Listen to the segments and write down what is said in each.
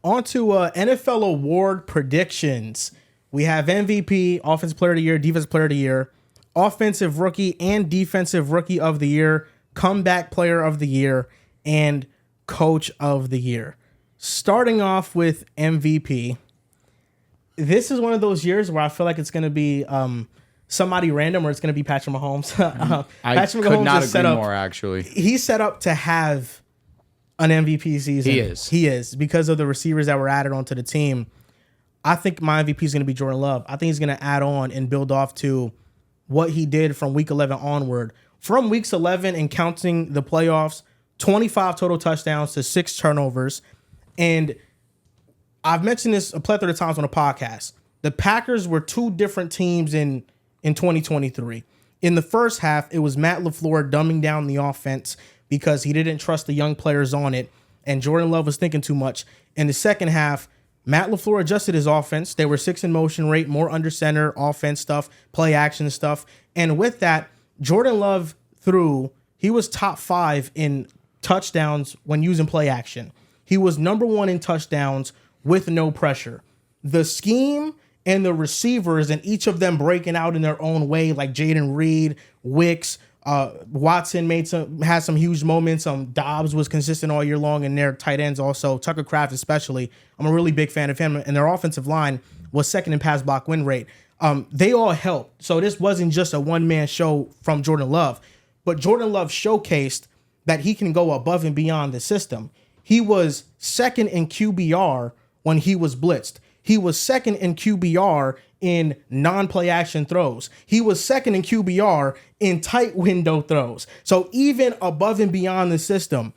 On to NFL award predictions. We have MVP, Offensive Player of the Year, Defensive Player of the Year, Offensive Rookie and Defensive Rookie of the Year, Comeback Player of the Year, and Coach of the Year. Starting off with MVP, this is one of those years where I feel like it's going to be somebody random or it's going to be Patrick Mahomes. I could not agree more, actually. He's set up to have an MVP season. He is because of the receivers that were added onto the team. I think my MVP is going to be Jordan Love. I think he's going to add on and build off to what he did from week 11 onward. From weeks 11 and counting the playoffs, 25 total touchdowns to 6 turnovers. And I've mentioned this a plethora of times on the podcast. The Packers were two different teams in 2023. In the first half, it was Matt LaFleur dumbing down the offense because he didn't trust the young players on it, and Jordan Love was thinking too much. In the second half, Matt LaFleur adjusted his offense. They were 6 in motion rate, more under center offense stuff, play action stuff. And with that, Jordan Love he was top 5 in touchdowns when using play action. He was number 1 in touchdowns with no pressure. The scheme and the receivers and each of them breaking out in their own way, like Jaden Reed, Wicks, Watson had some huge moments. Dobbs was consistent all year long, and their tight ends also. Tucker Kraft especially. I'm a really big fan of him, and their offensive line was second in pass block win rate. They all helped. So this wasn't just a one-man show from Jordan Love, but Jordan Love showcased that he can go above and beyond the system. He was second in QBR when he was blitzed. He was second in QBR in non-play action throws. He was second in QBR in tight window throws. So even above and beyond the system,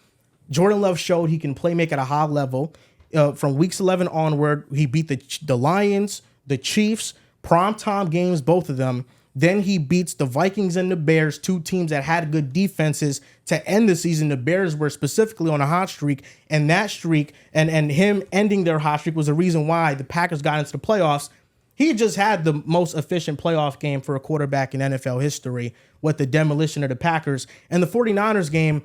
Jordan Love showed he can play make at a high level. From weeks 11 onward, he beat the Lions, the Chiefs, primetime games, both of them. Then he beats the Vikings and the Bears, two teams that had good defenses to end the season. The Bears were specifically on a hot streak, and that streak and him ending their hot streak was the reason why the Packers got into the playoffs. He just had the most efficient playoff game for a quarterback in NFL history with the demolition of the Packers. And the 49ers game,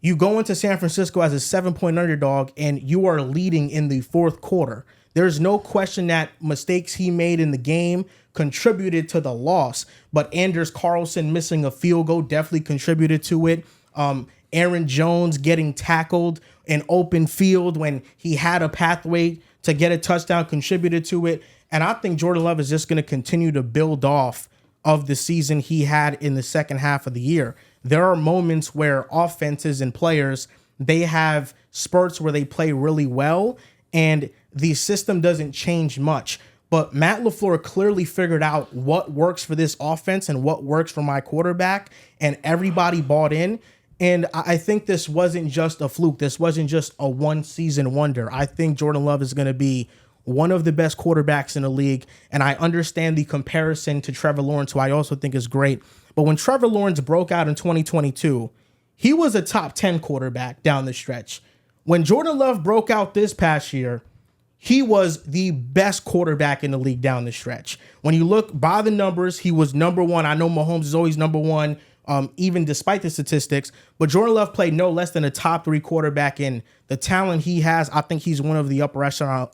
you go into San Francisco as a 7-point underdog, and you are leading in the fourth quarter. There's no question that mistakes he made in the game contributed to the loss, but Anders Carlson missing a field goal definitely contributed to it. Aaron Jones getting tackled in open field when he had a pathway to get a touchdown contributed to it. And I think Jordan Love is just going to continue to build off of the season he had in the second half of the year. There are moments where offenses and players, they have spurts where they play really well, and the system doesn't change much. But Matt LaFleur clearly figured out what works for this offense and what works for my quarterback, and everybody bought in. And I think this wasn't just a fluke. This wasn't just a one-season wonder. I think Jordan Love is going to be one of the best quarterbacks in the league, and I understand the comparison to Trevor Lawrence, who I also think is great. But when Trevor Lawrence broke out in 2022, he was a top 10 quarterback down the stretch. When Jordan Love broke out this past year, he was the best quarterback in the league down the stretch. When you look by the numbers, he was number 1. I know Mahomes is always number 1, even despite the statistics. But Jordan Love played no less than a top 3 quarterback, and the talent he has, I think he's one of the upper echelon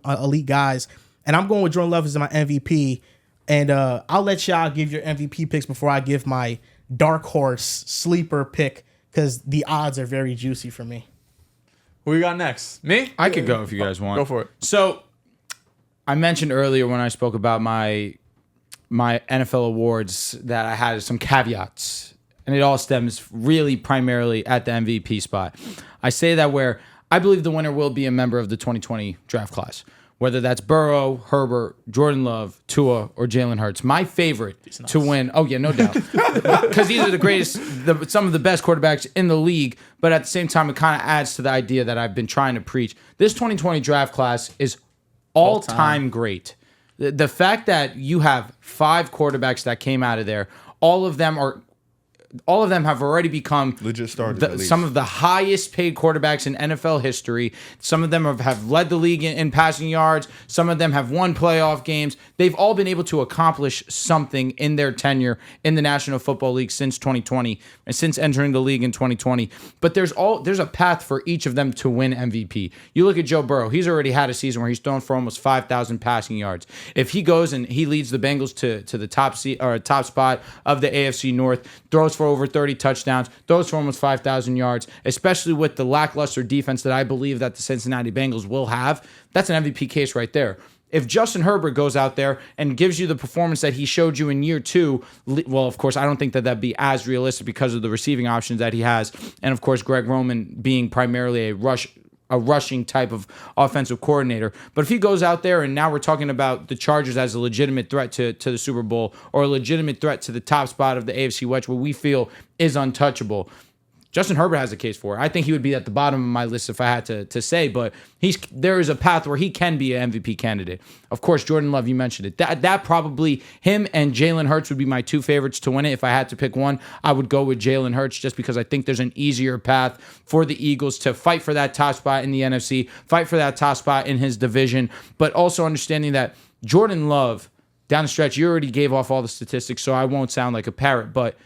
elite guys. And I'm going with Jordan Love as my MVP. And I'll let y'all give your MVP picks before I give my dark horse sleeper pick, because the odds are very juicy for me. Who we got next? Me? I could go if you guys want. Go for it. So, I mentioned earlier when I spoke about my NFL awards that I had some caveats, and it all stems really primarily at the MVP spot. I say that where I believe the winner will be a member of the 2020 draft class, whether that's Burrow, Herbert, Jordan Love, Tua, or Jalen Hurts. My favorite to win. Oh, yeah, no doubt. Because these are the greatest, some of the best quarterbacks in the league. But at the same time, it kind of adds to the idea that I've been trying to preach. This 2020 draft class is all-time great. The fact that you have 5 quarterbacks that came out of there, all of them are all of them have already become legit starters. Some of the highest paid quarterbacks in NFL history. Some of them have led the league in passing yards. Some of them have won playoff games. They've all been able to accomplish something in their tenure in the National Football League since 2020 and since entering the league in 2020. But there's a path for each of them to win MVP. You look at Joe Burrow. He's already had a season where he's thrown for almost 5,000 passing yards. If he goes and he leads the Bengals to the top spot of the AFC North, throws for over 30 touchdowns, throws for almost 5,000 yards, especially with the lackluster defense that I believe that the Cincinnati Bengals will have, that's an MVP case right there. If Justin Herbert goes out there and gives you the performance that he showed you in year 2, well, of course, I don't think that that'd be as realistic because of the receiving options that he has. And, of course, Greg Roman being primarily a rushing type of offensive coordinator. But if he goes out there and now we're talking about the Chargers as a legitimate threat to the Super Bowl or a legitimate threat to the top spot of the AFC West, what we feel is untouchable, Justin Herbert has a case for it. I think he would be at the bottom of my list if I had to say, but there is a path where he can be an MVP candidate. Of course, Jordan Love, you mentioned it. That probably, him and Jalen Hurts would be my 2 favorites to win it. If I had to pick one, I would go with Jalen Hurts just because I think there's an easier path for the Eagles to fight for that top spot in the NFC, fight for that top spot in his division, but also understanding that Jordan Love, down the stretch, you already gave off all the statistics, so I won't sound like a parrot, but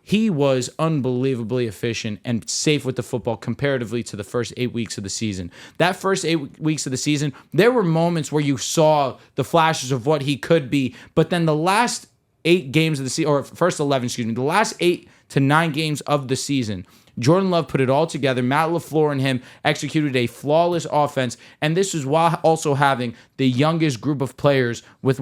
he was unbelievably efficient and safe with the football comparatively to the first 8 weeks of the season. That first 8 weeks of the season, there were moments where you saw the flashes of what he could be, but then the last 8 games of the season, or first 11, the last 8 to 9 games of the season, Jordan Love put it all together. Matt LaFleur and him executed a flawless offense, and this is while also having the youngest group of players with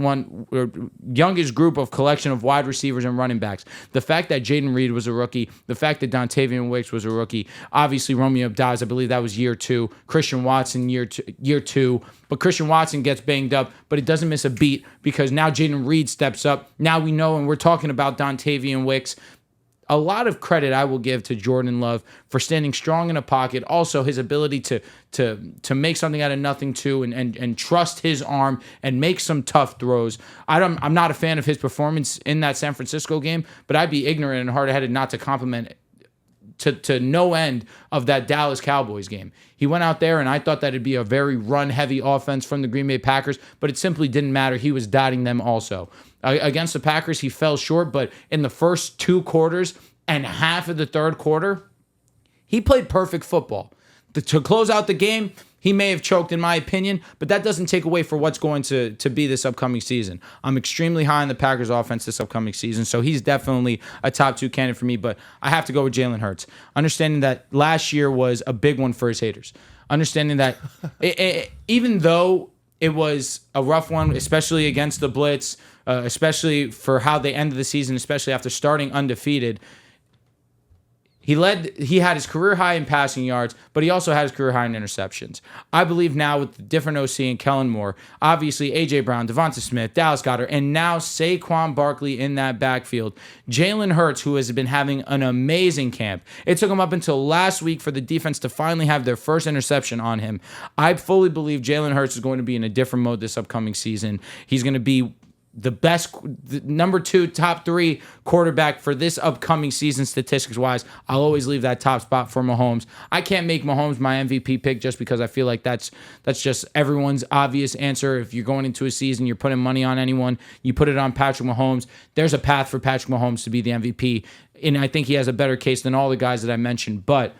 youngest group of collection of wide receivers and running backs. The fact that Jaden Reed was a rookie, the fact that Dontavian Wicks was a rookie, obviously Romeo Doubs, I believe that was year 2, Christian Watson year two, but Christian Watson gets banged up, but it doesn't miss a beat because now Jaden Reed steps up. Now we know, and we're talking about Dontavian Wicks. A lot of credit I will give to Jordan Love for standing strong in a pocket. Also, his ability to make something out of nothing too, and trust his arm and make some tough throws. I'm not a fan of his performance in that San Francisco game, but I'd be ignorant and hard-headed not to compliment to no end of that Dallas Cowboys game. He went out there, and I thought that it'd be a very run-heavy offense from the Green Bay Packers, but it simply didn't matter. He was dotting them also. Against the Packers, he fell short, but in the first 2 quarters and half of the third quarter, he played perfect football. To close out the game, he may have choked, in my opinion, but that doesn't take away for what's going to be this upcoming season. I'm extremely high on the Packers offense this upcoming season, so he's definitely a top 2 candidate for me, but I have to go with Jalen Hurts. Understanding that last year was a big one for his haters. Understanding that even though it was a rough one, especially against the Blitz, especially for how they ended the season, especially after starting undefeated, he had his career high in passing yards, but he also had his career high in interceptions. I believe now with the different OC and Kellen Moore, obviously A.J. Brown, Devonta Smith, Dallas Goedert, and now Saquon Barkley in that backfield, Jalen Hurts, who has been having an amazing camp. It took him up until last week for the defense to finally have their first interception on him. I fully believe Jalen Hurts is going to be in a different mode this upcoming season. He's going to be the number 2, top 3 quarterback for this upcoming season statistics-wise. I'll always leave that top spot for Mahomes. I can't make Mahomes my MVP pick just because I feel like that's just everyone's obvious answer. If you're going into a season, you're putting money on anyone, you put it on Patrick Mahomes. There's a path for Patrick Mahomes to be the MVP, and I think he has a better case than all the guys that I mentioned. But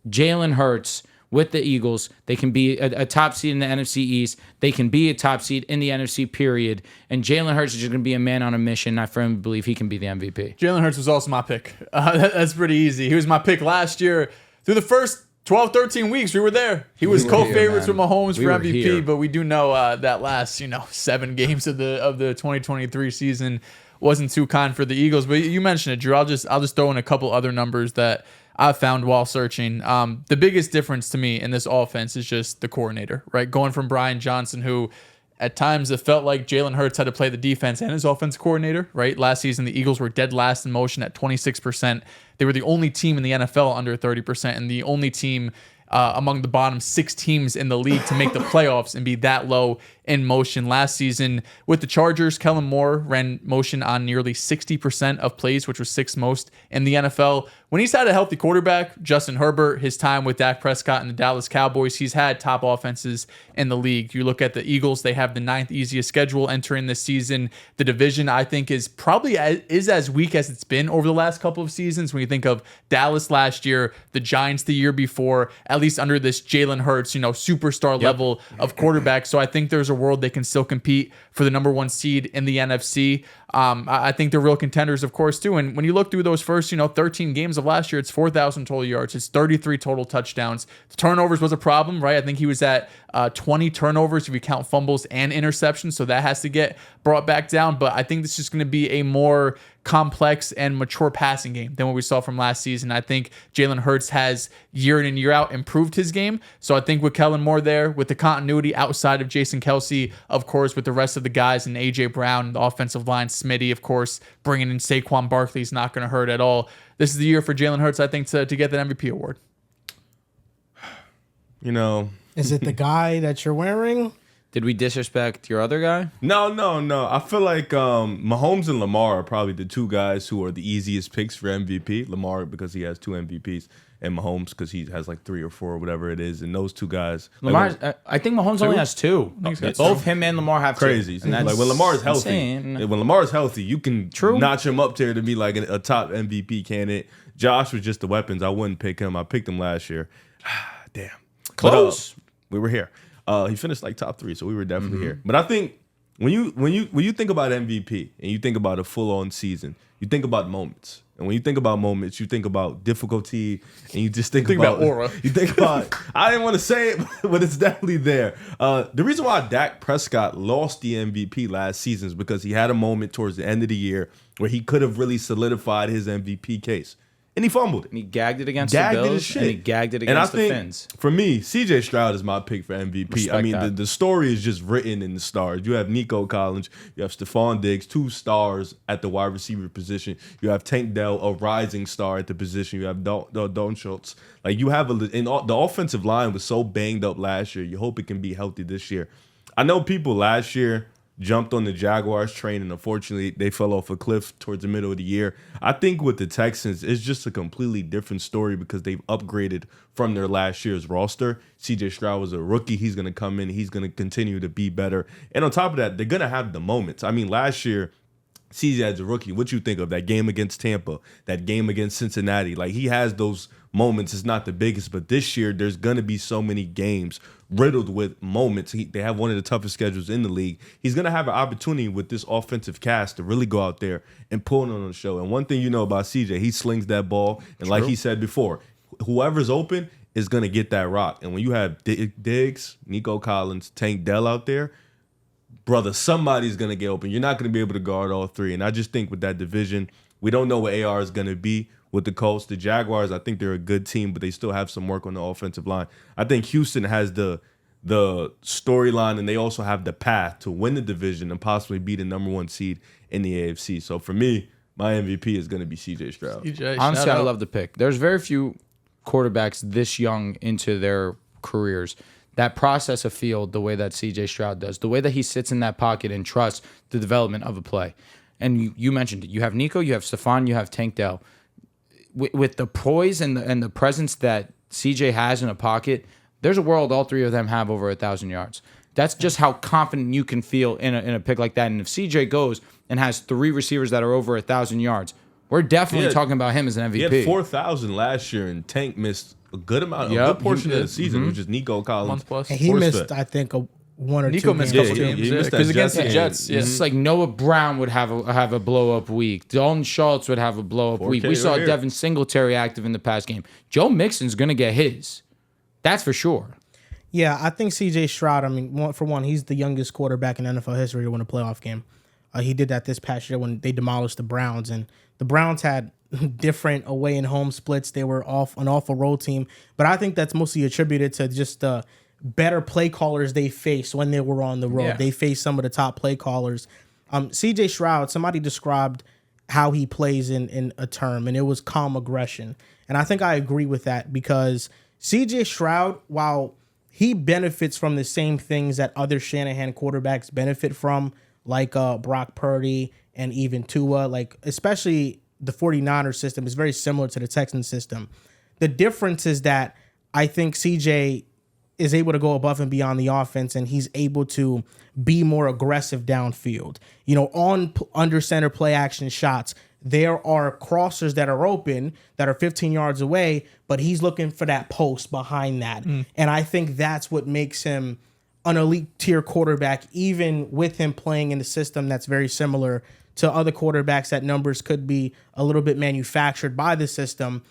Jalen Hurts, with the Eagles, they can be a top seed in the NFC East. They can be a top seed in the NFC, period. And Jalen Hurts is just going to be a man on a mission. I firmly believe he can be the MVP. Jalen Hurts was also my pick. That's pretty easy. He was my pick last year. Through the first 12, 13 weeks, we were there. He was co-favorites with Mahomes for MVP, but we do know that last 7 games of the 2023 season wasn't too kind for the Eagles. But you mentioned it, Drew. I'll just throw in a couple other numbers that I found while searching. The biggest difference to me in this offense is just the coordinator, right? Going from Brian Johnson, who at times it felt like Jalen Hurts had to play the defense and his offense coordinator, right? Last season, the Eagles were dead last in motion at 26%. They were the only team in the NFL under 30% and the only team among the bottom 6 teams in the league to make the playoffs and be that low in motion. Last season with the Chargers, Kellen Moore ran motion on nearly 60% of plays, which was sixth most in the NFL. When he's had a healthy quarterback, Justin Herbert, his time with Dak Prescott and the Dallas Cowboys, he's had top offenses in the league. You look at the Eagles, they have the 9th easiest schedule entering this season. The division, I think, is probably as weak as it's been over the last couple of seasons. When you think of Dallas last year, the Giants the year before, at least under this Jalen Hurts, superstar level of quarterback. So I think there's a world they can still compete for the number 1 seed in the NFC. I think they're real contenders, of course, too. And when you look through those first, 13 games of last year, it's 4,000 total yards. It's 33 total touchdowns. The turnovers was a problem, right? I think he was at 20 turnovers if you count fumbles and interceptions. So that has to get brought back down. But I think this is going to be a more complex and mature passing game than what we saw from last season. I think Jalen Hurts has year in and year out improved his game. So I think with Kellen Moore there, with the continuity outside of Jason Kelce, of course, with the rest of the guys and A.J. Brown, the offensive line, Smitty, of course, bringing in Saquon Barkley is not going to hurt at all. This is the year for Jalen Hurts, I think, to get that MVP award. Is it the guy that you're wearing? Did we disrespect your other guy? No. I feel like Mahomes and Lamar are probably the two guys who are the easiest picks for MVP. Lamar because he has 2 MVPs, and Mahomes because he has like 3 or 4 or whatever it is. And those two guys, I think Mahomes only has 2. Both him and Lamar have crazy. 2. Like when Lamar's healthy, you can notch him up there to be like a top MVP candidate. Josh was just the weapons. I wouldn't pick him. I picked him last year. Damn, close. We were here. He finished like top 3, so we were definitely here. But I think when you think about MVP and you think about a full-on season, you think about moments. And when you think about moments, you think about difficulty, and you just think about aura. You think about. I didn't want to say it, but it's definitely there. The reason why Dak Prescott lost the MVP last season is because he had a moment towards the end of the year where he could have really solidified his MVP case. And he fumbled it. And he gagged it against the Bills. And he gagged it against the Fins. For me, CJ Stroud is my pick for MVP. The story is just written in the stars. You have Nico Collins. You have Stephon Diggs, 2 stars at the wide receiver position. You have Tank Dell, a rising star at the position. You have Don Schultz. Like you have the offensive line was so banged up last year. You hope it can be healthy this year. I know people last year jumped on the Jaguars train, and unfortunately they fell off a cliff towards the middle of the year. I think with the Texans, it's just a completely different story because they've upgraded from their last year's roster. CJ Stroud was a rookie. He's going to come in. He's going to continue to be better. And on top of that, they're going to have the moments. I mean, last year, CJ as a rookie, what you think of that game against Tampa, that game against Cincinnati? Like, he has those moments. It's not the biggest, but this year there's going to be so many games riddled with moments. They have one of the toughest schedules in the league. He's going to have an opportunity with this offensive cast to really go out there and pull on the show. And one thing you know about CJ, he slings that ball. And like he said before, whoever's open is going to get that rock. And when you have Diggs, Nico Collins, Tank Dell out there, brother, somebody's going to get open. You're not going to be able to guard all 3. And I just think with that division, we don't know what AR is going to be with the Colts. The Jaguars, I think they're a good team, but they still have some work on the offensive line. I think Houston has the storyline, and they also have the path to win the division and possibly be the number 1 seed in the AFC. So for me, my MVP is going to be CJ Stroud. Honestly, I love the pick. There's very few quarterbacks this young into their careers that process a field the way that CJ Stroud does, the way that he sits in that pocket and trusts the development of a play. And you mentioned it. You have Nico, you have Stephon, you have Tank Dell. With the poise and the presence that CJ has in a pocket, there's a world all 3 of them have over 1,000 yards. That's just how confident you can feel in a pick like that. And if CJ goes and has 3 receivers that are over 1,000 yards, we're definitely talking about him as an MVP. He had 4,000 last year, and Tank missed a good amount, a good portion of the season, which is Nico Collins. And he missed, I think, 1 or 2 Nico missed a couple games because against the Jets, it's like Noah Brown would have a blow up week. Dalton Schultz would have a blow up week. We saw Devin Singletary active in the past game. Joe Mixon's gonna get his. That's for sure. Yeah, I think CJ Stroud. I mean, for one, he's the youngest quarterback in NFL history to win a playoff game. He did that this past year when they demolished the Browns, and the Browns had different away and home splits. They were an awful road team, but I think that's mostly attributed to just the better play callers they faced when they were on the road. Yeah. They faced some of the top play callers. CJ Stroud, somebody described how he plays in a term, and it was calm aggression. And I think I agree with that because CJ Stroud, while he benefits from the same things that other Shanahan quarterbacks benefit from, like Brock Purdy and even Tua. Like, especially the 49ers system is very similar to the Texans system. The difference is that I think CJ is able to go above and beyond the offense, and he's able to be more aggressive downfield. You know, on under center play action shots, there are crossers that are open that are 15 yards away, but he's looking for that post behind that. And I think that's what makes him an elite tier quarterback, even with him playing in the system that's very similar to other quarterbacks that numbers could be a little bit manufactured by the system.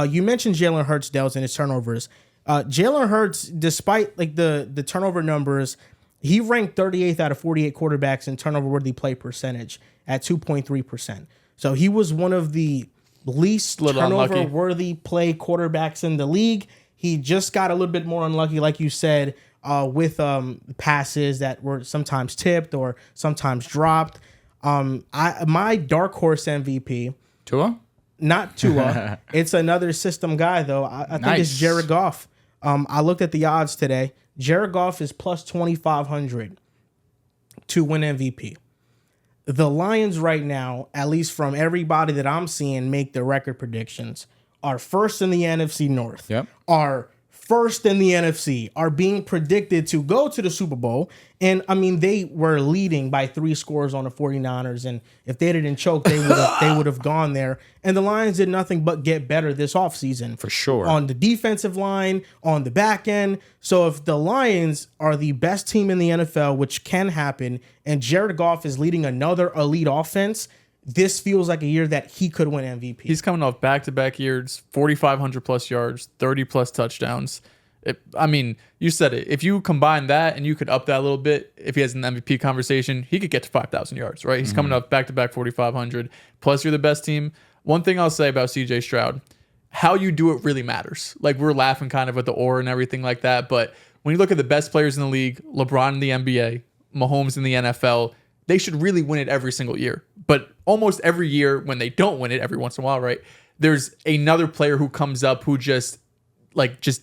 You mentioned Jalen Hurts, Dels, and his turnovers. Jalen Hurts, despite like the turnover numbers, he ranked 38th out of 48 quarterbacks in turnover-worthy play percentage at 2.3%. So he was one of the least turnover-worthy play quarterbacks in the league. He just got a little bit more unlucky, like you said, with passes that were sometimes tipped or sometimes dropped. My dark horse MVP, Tua? Not Tua. It's another system guy, though. I think it's Jared Goff. I looked at the odds today. Jared Goff is plus 2,500 to win MVP. The Lions right now, at least from everybody that I'm seeing make the record predictions, are first in the NFC North. Yep. Are first in the NFC, are being predicted to go to the Super Bowl. And, I mean, they were leading by 3 scores on the 49ers. And if they didn't choke, they would have gone there. And the Lions did nothing but get better this offseason. For sure. On the defensive line, on the back end. So if the Lions are the best team in the NFL, which can happen, and Jared Goff is leading another elite offense, this feels like a year that he could win MVP. He's coming off back-to-back years, 4,500 plus yards, 30 plus touchdowns. I mean, you said it. If you combine that and you could up that a little bit, if he has an MVP conversation, he could get to 5,000 yards, right? He's coming off back-to-back 4,500. Plus, you're the best team. One thing I'll say about CJ Stroud, how you do it really matters. Like, we're laughing kind of at the aura and everything like that, but when you look at the best players in the league, LeBron in the NBA, Mahomes in the NFL, they should really win it every single year. But almost every year when they don't win it, every once in a while, right, there's another player who comes up who just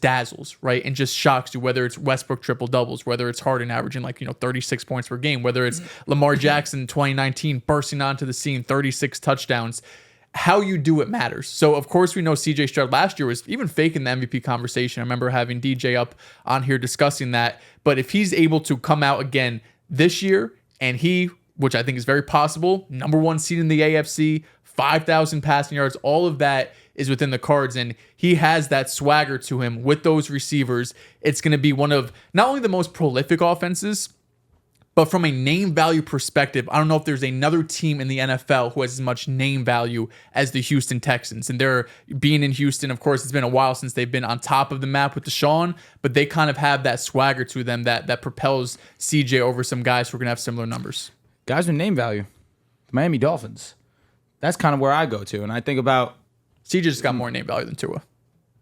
dazzles, right, and just shocks you, whether it's Westbrook triple doubles, whether it's Harden averaging 36 points per game, whether it's Lamar Jackson in 2019 bursting onto the scene, 36 touchdowns. How you do it matters. So, of course, we know CJ Stroud last year was even faking the MVP conversation. I remember having DJ up on here discussing that. But if he's able to come out again this year and he, which I think is very possible, number 1 seed in the AFC, 5,000 passing yards, all of that is within the cards, and he has that swagger to him with those receivers. It's going to be one of not only the most prolific offenses, but from a name value perspective, I don't know if there's another team in the NFL who has as much name value as the Houston Texans. And they're being in Houston, of course, it's been a while since they've been on top of the map with Deshaun, but they kind of have that swagger to them that propels CJ over some guys who are going to have similar numbers. Guys with name value, the Miami Dolphins. That's kind of where I go to. And I think about... CJ just got more name value than Tua.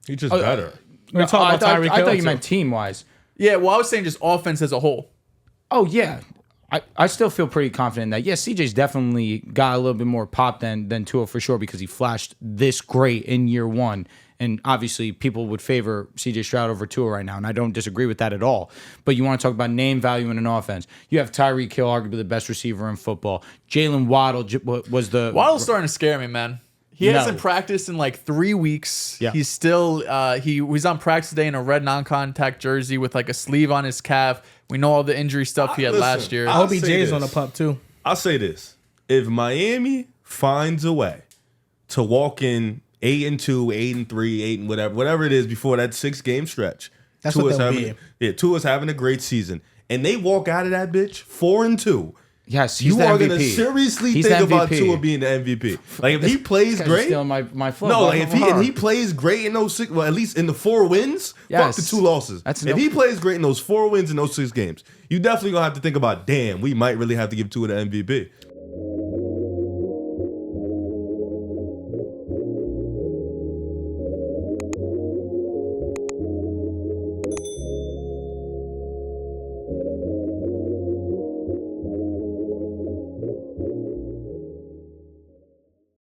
He's just better. I thought you meant team-wise. Yeah, well, I was saying just offense as a whole. Oh, yeah. I still feel pretty confident that, CJ's definitely got a little bit more pop than Tua for sure because he flashed this great in year 1. And obviously, people would favor CJ Stroud over Tua right now, and I don't disagree with that at all. But you want to talk about name value in an offense. You have Tyreek Hill, arguably the best receiver in football. Jalen Waddle was the... Waddle's starting to scare me, man. He hasn't practiced in 3 weeks. Yeah. He's still he was on practice day in a red non-contact jersey with a sleeve on his calf. We know all the injury stuff he had last year. I hope OBJ's on the pup too. I'll say this. If Miami finds a way to walk in 8-2, 8-3, whatever it is before that 6-game stretch, that's what they'll be. Yeah, Tua's having a great season. And they walk out of that bitch 4-2. Yes, you are going to seriously think about Tua being the MVP. If he plays great, my foot. No, if he plays great in those 6, well, at least in the 4 wins, fuck the 2 losses. If he plays great in those 4 wins in those 6 games, you definitely gonna have to think about, damn, we might really have to give Tua the MVP.